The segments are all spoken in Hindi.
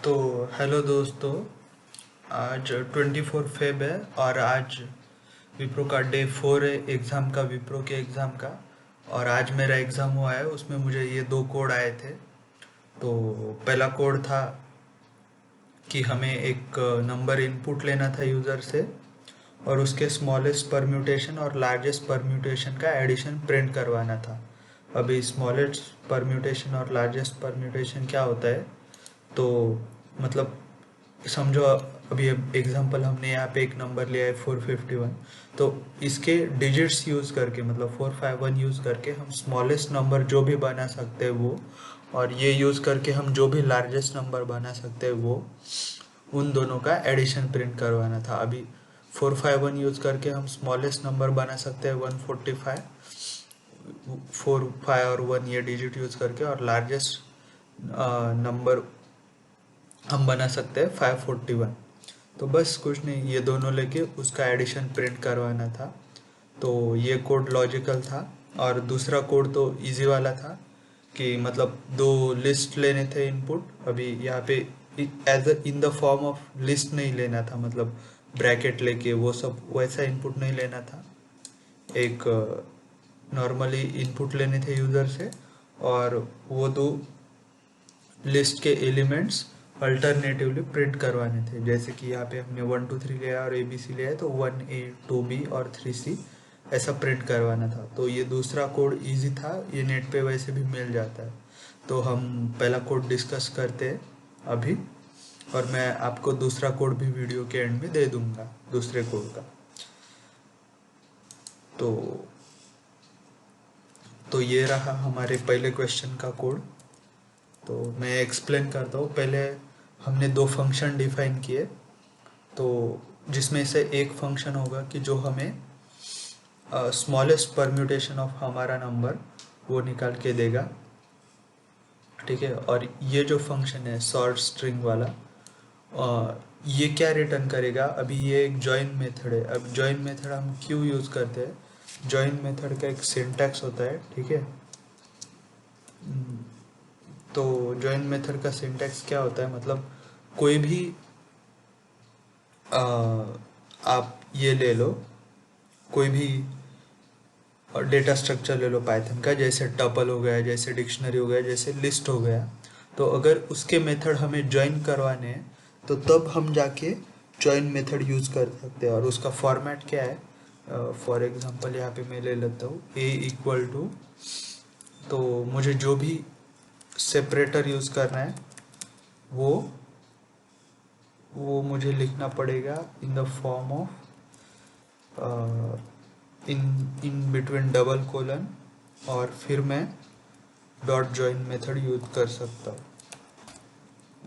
तो हेलो दोस्तों। आज 24 फेब है और आज विप्रो का डे 4 है एग्ज़ाम का, विप्रो के एग्ज़ाम का। और आज मेरा एग्ज़ाम हुआ है, उसमें मुझे ये दो कोड आए थे। तो पहला कोड था कि हमें एक नंबर इनपुट लेना था यूज़र से और उसके स्मॉलेस्ट परम्यूटेशन और लार्जेस्ट परम्यूटेशन का एडिशन प्रिंट करवाना था। अभी स्मॉलेस्ट परम्यूटेशन और लार्जेस्ट परम्यूटेशन क्या होता है, तो मतलब समझो अभी एग्जांपल हमने यहाँ पे एक नंबर लिया है 451। तो इसके डिजिट्स यूज़ करके मतलब 451 यूज़ करके हम स्मॉलेस्ट नंबर जो भी बना सकते हैं वो, और ये यूज़ करके हम जो भी लार्जेस्ट नंबर बना सकते हैं वो, उन दोनों का एडिशन प्रिंट करवाना था। अभी 451 यूज़ करके हम स्मॉलेस्ट नंबर बना सकते हैं 145, 4 5 और 1 ये डिजिट यूज़ करके, और लार्जेस्ट नंबर हम बना सकते हैं 541। तो बस कुछ नहीं, ये दोनों लेके उसका एडिशन प्रिंट करवाना था। तो ये कोड लॉजिकल था। और दूसरा कोड तो इजी वाला था कि मतलब दो लिस्ट लेने थे इनपुट। अभी यहाँ पे as in the form of list नहीं लेना था, मतलब ब्रैकेट लेके वो सब वैसा इनपुट नहीं लेना था। एक नॉर्मली इनपुट लेने थे यूज़र से, और वो दो लिस्ट के एलिमेंट्स अल्टरनेटिवली प्रिंट करवाने थे। जैसे कि यहाँ पे हमने 1 2 3 लिया और ABC लिया है, तो 1A 2B और 3C ऐसा प्रिंट करवाना था। तो ये दूसरा कोड इजी था, ये नेट पे वैसे भी मिल जाता है। तो हम पहला कोड डिस्कस करते हैं अभी, और मैं आपको दूसरा कोड भी वीडियो के एंड में दे दूंगा, दूसरे कोड का। तो ये रहा हमारे पहले क्वेश्चन का कोड। तो मैं एक्सप्लेन करता हूँ। पहले हमने दो फंक्शन डिफाइन किए, तो जिसमें से एक फंक्शन होगा कि जो हमें स्मॉलेस्ट परम्यूटेशन ऑफ हमारा नंबर वो निकाल के देगा, ठीक है। और ये जो फंक्शन है सॉर्ट स्ट्रिंग वाला, ये क्या रिटर्न करेगा, अभी ये एक जॉइन मेथड है। अब जॉइन मेथड हम क्यों यूज़ करते हैं, जॉइन मेथड का एक सिंटैक्स होता है, ठीक है। तो जॉइन मेथड का सिंटैक्स क्या होता है, मतलब कोई भी आप ये ले लो, कोई भी डेटा स्ट्रक्चर ले लो पाइथन का, जैसे टपल हो गया, जैसे डिक्शनरी हो गया, जैसे लिस्ट हो गया। तो अगर उसके मेथड हमें ज्वाइन करवाने हैं तो तब हम जाके ज्वाइन मेथड यूज़ कर सकते हैं। और उसका फॉर्मेट क्या है, फॉर एग्जांपल यहाँ पे मैं ले लेता हूँ a इक्वल टू, तो मुझे जो भी सेपरेटर यूज़ करना है वो मुझे लिखना पड़ेगा इन the form of in between double colon, और फिर मैं डॉट जॉइन मेथड यूज कर सकता हूँ,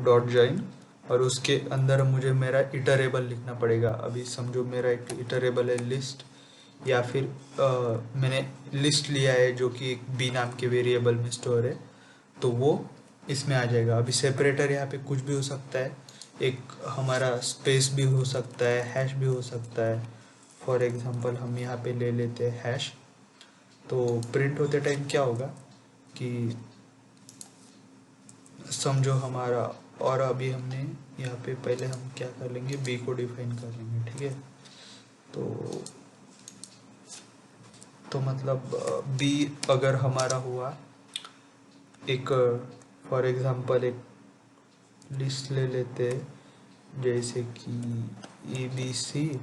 डॉट जॉइन। और उसके अंदर मुझे मेरा इटरेबल लिखना पड़ेगा। अभी समझो मेरा एक इटरेबल है लिस्ट, या फिर मैंने लिस्ट लिया है जो कि एक बी नाम के वेरिएबल में स्टोर है, तो वो इसमें आ जाएगा। अभी सेपरेटर यहाँ पे कुछ भी हो सकता है, एक हमारा स्पेस भी हो सकता है, हैश भी हो सकता है। फॉर एग्जांपल हम यहाँ पे ले लेते हैं हैश। तो प्रिंट होते टाइम क्या होगा कि समझो हमारा, और अभी हमने यहाँ पे पहले हम क्या कर लेंगे, बी को डिफाइन कर लेंगे, ठीक है। तो मतलब बी अगर हमारा हुआ एक, फॉर एग्जांपल एक लिस्ट ले लेते हैं, जैसे कि ABC,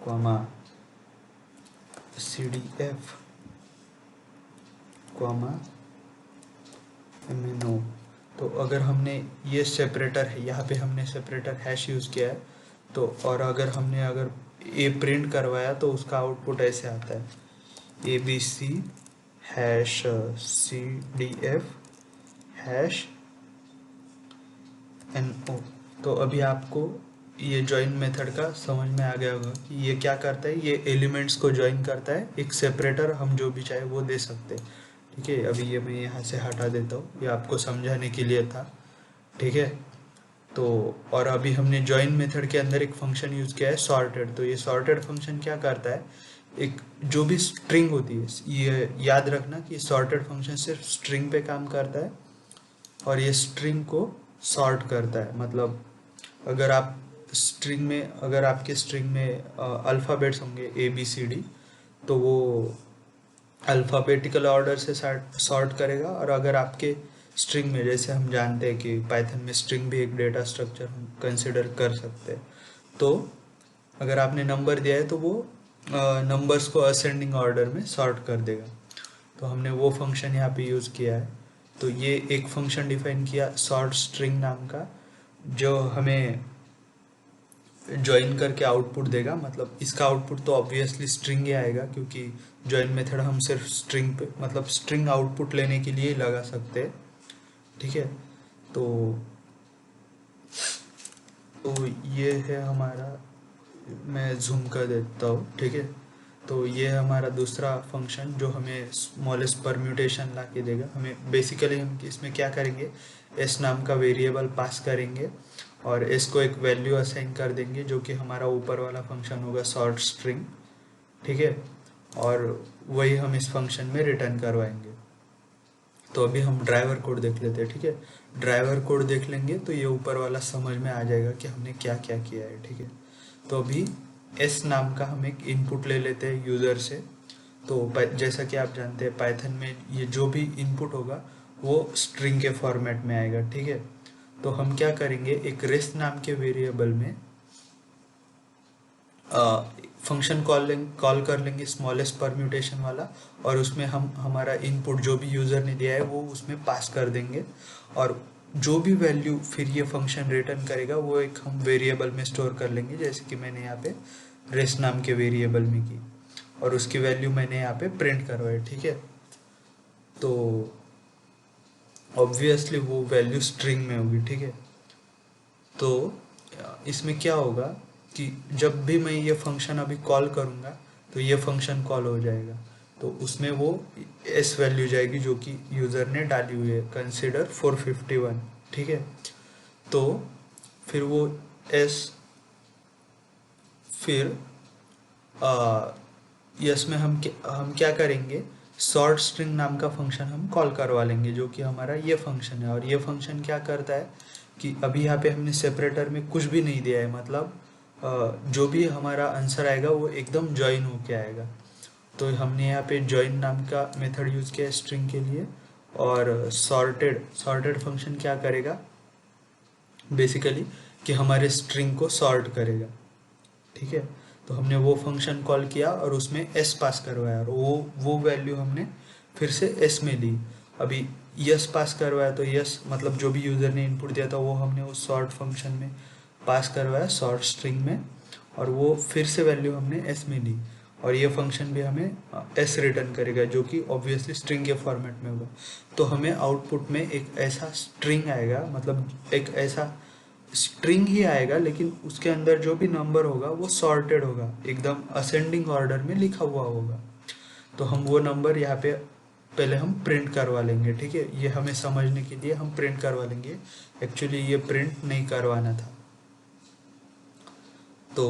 comma CDF, comma MNO। तो अगर हमने ये सेपरेटर है, यहाँ पे हमने सेपरेटर हैश यूज़ किया है, तो और अगर ए प्रिंट करवाया तो उसका आउटपुट ऐसे आता है, ABC hash CDF hash NO। तो अभी आपको ये ज्वाइन मेथड का समझ में आ गया होगा कि ये क्या करता है, ये एलिमेंट्स को ज्वाइन करता है, एक सेपरेटर हम जो भी चाहे वो दे सकते हैं, ठीक है। अभी ये मैं यहाँ से हटा देता हूँ, ये आपको समझाने के लिए था, ठीक है। तो और अभी हमने ज्वाइन मेथड के अंदर एक फंक्शन यूज़ किया है सॉर्टेड। तो ये सॉर्टेड फंक्शन क्या करता है, एक जो भी स्ट्रिंग होती है, ये याद रखना कि सॉर्टेड फंक्शन सिर्फ स्ट्रिंग पे काम करता है, और ये स्ट्रिंग को सॉर्ट करता है। मतलब अगर आप स्ट्रिंग में, अगर आपके स्ट्रिंग में अल्फ़ाबेट्स होंगे ए बी सी डी, तो वो अल्फ़ाबेटिकल ऑर्डर से सॉर्ट करेगा। और अगर आपके स्ट्रिंग में, जैसे हम जानते हैं कि पाइथन में स्ट्रिंग भी एक डेटा स्ट्रक्चर हम कंसिडर कर सकते हैं, तो अगर आपने नंबर दिया है तो वो नंबर्स को असेंडिंग ऑर्डर में सॉर्ट कर देगा। तो हमने वो फंक्शन यहाँ पे यूज़ किया है। तो ये एक फंक्शन डिफाइन किया सॉर्ट स्ट्रिंग नाम का, जो हमें ज्वाइन करके आउटपुट देगा। मतलब इसका आउटपुट तो ऑब्वियसली स्ट्रिंग ही आएगा, क्योंकि ज्वाइन मेथड हम सिर्फ स्ट्रिंग पे, मतलब स्ट्रिंग आउटपुट लेने के लिए ही लगा सकते हैं। ठीक है, तो ये है हमारा, मैं जूम कर देता हूँ। ठीक है, तो ये है हमारा दूसरा फंक्शन जो हमें स्मॉलेस्ट परम्यूटेशन ला के देगा। हमें बेसिकली हम इसमें क्या करेंगे, एस नाम का वेरिएबल पास करेंगे और एस को एक वैल्यू असाइन कर देंगे, जो कि हमारा ऊपर वाला फंक्शन होगा सॉर्ट स्ट्रिंग। ठीक है, और वही हम इस फंक्शन में रिटर्न करवाएंगे। तो अभी हम ड्राइवर कोड देख लेते हैं। ठीक है, ड्राइवर कोड देख लेंगे तो ये ऊपर वाला समझ में आ जाएगा कि हमने क्या क्या किया है। ठीक है, तो अभी एस नाम का हम एक इनपुट ले लेते हैं यूज़र से। तो जैसा कि आप जानते हैं पाइथन में ये जो भी इनपुट होगा वो स्ट्रिंग के फॉर्मेट में आएगा। ठीक है, तो हम क्या करेंगे, एक रेस्ट नाम के वेरिएबल में फंक्शन कॉल कर लेंगे स्मॉलेस्ट परम्यूटेशन वाला, और उसमें हम हमारा इनपुट जो भी यूज़र ने दिया है वो उसमें पास कर देंगे। और जो भी वैल्यू फिर ये फंक्शन रिटर्न करेगा वो एक हम वेरिएबल में स्टोर कर लेंगे, जैसे कि मैंने यहाँ पे रेस्ट नाम के वेरिएबल में की, और उसकी वैल्यू मैंने यहाँ पे प्रिंट करवाई। ठीक है, तो ऑब्वियसली वो वैल्यू स्ट्रिंग में होगी। ठीक है, तो इसमें क्या होगा कि जब भी मैं ये फंक्शन अभी कॉल करूँगा तो ये फंक्शन कॉल हो जाएगा, तो उसमें वो एस वैल्यू जाएगी जो कि यूज़र ने डाली हुई है, कंसिडर 451। ठीक है, तो फिर वो एस, फिर यस में हम क्या करेंगे, सॉर्ट स्ट्रिंग नाम का फंक्शन हम कॉल करवा लेंगे, जो कि हमारा ये फंक्शन है। और ये फंक्शन क्या करता है कि अभी यहाँ पे हमने सेपरेटर में कुछ भी नहीं दिया है, मतलब जो भी हमारा आंसर आएगा वो एकदम ज्वाइन होके आएगा। तो हमने यहाँ पे ज्वाइन नाम का मेथड यूज़ किया है स्ट्रिंग के लिए। और सॉर्टेड फंक्शन क्या करेगा बेसिकली, कि हमारे स्ट्रिंग को सॉर्ट करेगा। ठीक है, तो हमने वो फंक्शन कॉल किया और उसमें एस पास करवाया, और वो वैल्यू हमने फिर से एस में ली। अभी यस पास करवाया तो यस मतलब जो भी यूज़र ने इनपुट दिया था वो हमने उस सॉर्ट फंक्शन में पास करवाया सॉर्ट स्ट्रिंग में, और वो फिर से वैल्यू हमने एस में ली। और ये फंक्शन भी हमें एस रिटर्न करेगा, जो कि ऑब्वियसली स्ट्रिंग के फॉर्मेट में होगा। तो हमें आउटपुट में एक ऐसा स्ट्रिंग आएगा, मतलब एक ऐसा स्ट्रिंग ही आएगा, लेकिन उसके अंदर जो भी नंबर होगा वो सॉर्टेड होगा, एकदम असेंडिंग ऑर्डर में लिखा हुआ होगा। तो हम वो नंबर यहाँ पे पहले हम प्रिंट करवा लेंगे। ठीक है, ये हमें समझने के लिए हम प्रिंट करवा लेंगे, एक्चुअली ये प्रिंट नहीं करवाना था। तो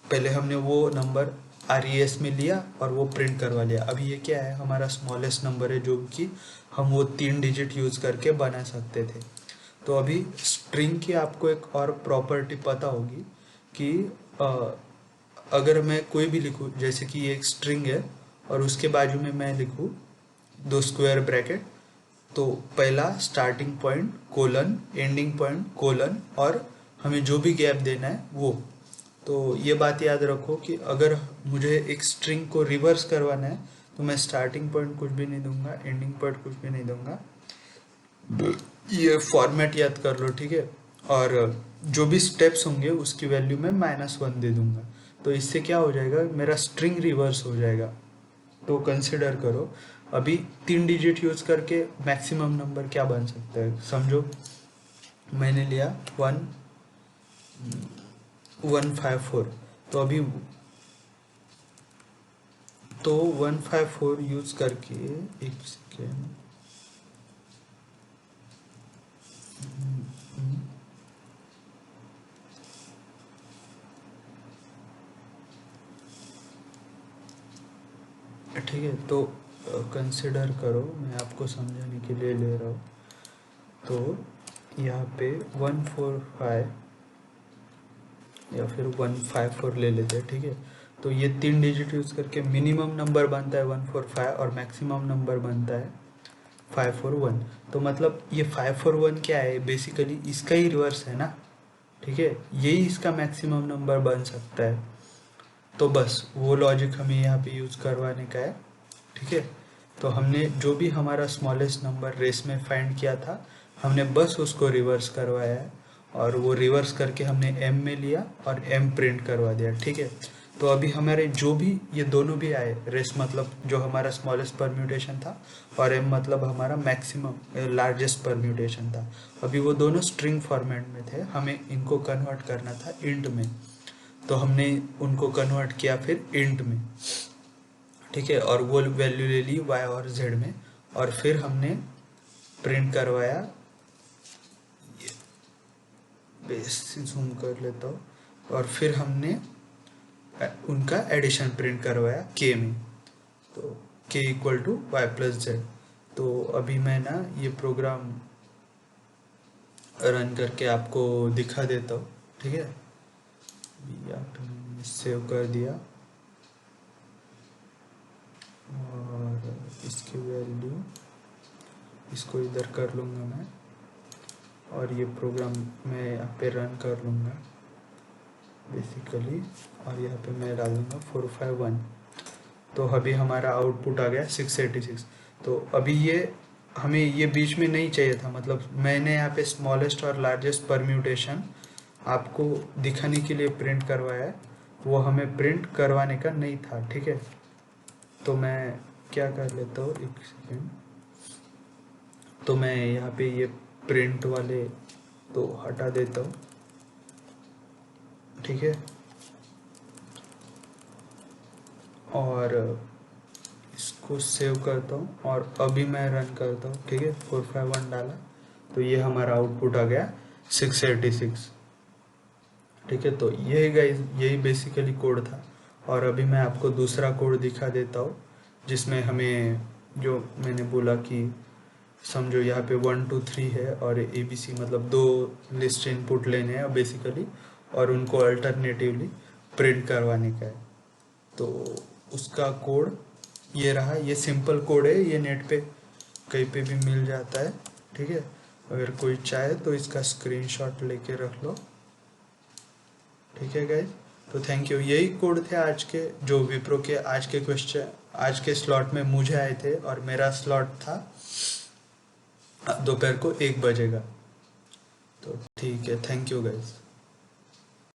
पहले हमने वो नंबर RES में लिया और वो प्रिंट करवा लिया। अभी ये क्या है, हमारा स्मॉलेस्ट नंबर है, जो कि हम वो 3 डिजिट यूज़ करके बना सकते थे। तो अभी स्ट्रिंग की आपको एक और प्रॉपर्टी पता होगी कि अगर मैं कोई भी लिखूँ, जैसे कि ये एक स्ट्रिंग है और उसके बाजू में मैं लिखूँ 2 स्क्वायर ब्रैकेट, तो पहला starting point colon, ending point colon, और हमें जो भी गैप देना है वो। तो ये बात याद रखो कि अगर मुझे एक स्ट्रिंग को रिवर्स करवाना है तो मैं स्टार्टिंग पॉइंट कुछ भी नहीं दूंगा, एंडिंग पॉइंट कुछ भी नहीं दूंगा। ये फॉर्मेट याद कर लो। ठीक है, और जो भी स्टेप्स होंगे उसकी वैल्यू में -1 दे दूंगा। तो इससे क्या हो जाएगा, मेरा स्ट्रिंग रिवर्स हो जाएगा। तो कंसिडर करो अभी 3 डिजिट यूज करके मैक्सिमम नंबर क्या बन सकता है। समझो मैंने लिया 154, तो अभी 154 यूज करके, एक सेकेंड, ठीक है, तो कंसिडर करो, मैं आपको समझाने के लिए ले रहा हूँ। तो यहाँ पे 145 या फिर 154 ले लेते हैं, ठीक है। तो ये 3 डिजिट यूज़ करके मिनिमम नंबर बनता है 145 और मैक्सिमम नंबर बनता है 541। तो मतलब ये 541 क्या है, बेसिकली इसका ही रिवर्स है ना, ठीक है। यही इसका मैक्सिमम नंबर बन सकता है। तो बस वो लॉजिक हमें यहाँ पे यूज़ करवाने का है, ठीक है। तो हमने जो भी हमारा स्मॉलेस्ट नंबर रेस में फाइंड किया था, हमने बस उसको रिवर्स करवाया है और वो रिवर्स करके हमने m में लिया और m प्रिंट करवा दिया, ठीक है। तो अभी हमारे जो भी ये दोनों भी आए, रेस मतलब जो हमारा स्मॉलेस्ट परम्यूटेशन था और m मतलब हमारा मैक्सिमम लार्जेस्ट परम्यूटेशन था, अभी वो दोनों स्ट्रिंग फॉर्मेट में थे, हमें इनको कन्वर्ट करना था इंट में। तो हमने उनको कन्वर्ट किया फिर इंट में, ठीक है। और वो वैल्यू ले ली y और z में और फिर हमने प्रिंट करवाया, बेस जूम कर लेता हूँ, और फिर हमने उनका एडिशन प्रिंट करवाया k में। तो k equal to y plus z. तो अभी मैं ना ये प्रोग्राम रन करके आपको दिखा देता हूँ, ठीक है। सेव कर दिया और इसकी वैल्यू इसको इधर कर लूँगा मैं और ये प्रोग्राम मैं यहाँ पे रन कर लूँगा बेसिकली, और यहाँ पे मैं डाल दूँगा 451। तो अभी हमारा आउटपुट आ गया 686। तो अभी ये हमें ये बीच में नहीं चाहिए था, मतलब मैंने यहाँ पे स्मॉलेस्ट और लार्जेस्ट परम्यूटेशन आपको दिखाने के लिए प्रिंट करवाया है, वो हमें प्रिंट करवाने का नहीं था, ठीक है। तो मैं क्या कर लेता हूँ, एक सेकेंड। तो मैं यहाँ पे ये प्रिंट वाले तो हटा देता हूँ, ठीक है। और इसको सेव करता हूँ और अभी मैं रन करता हूँ, ठीक है। 451 डाला तो ये हमारा आउटपुट आ गया 686, ठीक है। तो यही गाइस, यही बेसिकली कोड था। और अभी मैं आपको दूसरा कोड दिखा देता हूँ जिसमें हमें, जो मैंने बोला कि समझो यहाँ पे 1 2 3 है और ABC मतलब 2 लिस्ट इनपुट लेने हैं बेसिकली, और उनको अल्टरनेटिवली प्रिंट करवाने का है। तो उसका कोड ये रहा, ये सिंपल कोड है, ये नेट पे कहीं पे भी मिल जाता है, ठीक है। अगर कोई चाहे तो इसका स्क्रीनशॉट लेके रख लो, ठीक है गाइज। तो थैंक यू। यही कोड थे आज के, जो विप्रो के आज के क्वेश्चन आज के स्लॉट में मुझे आए थे, और मेरा स्लॉट था दोपहर को 1 बजे का। तो ठीक है, थैंक यू गाइज।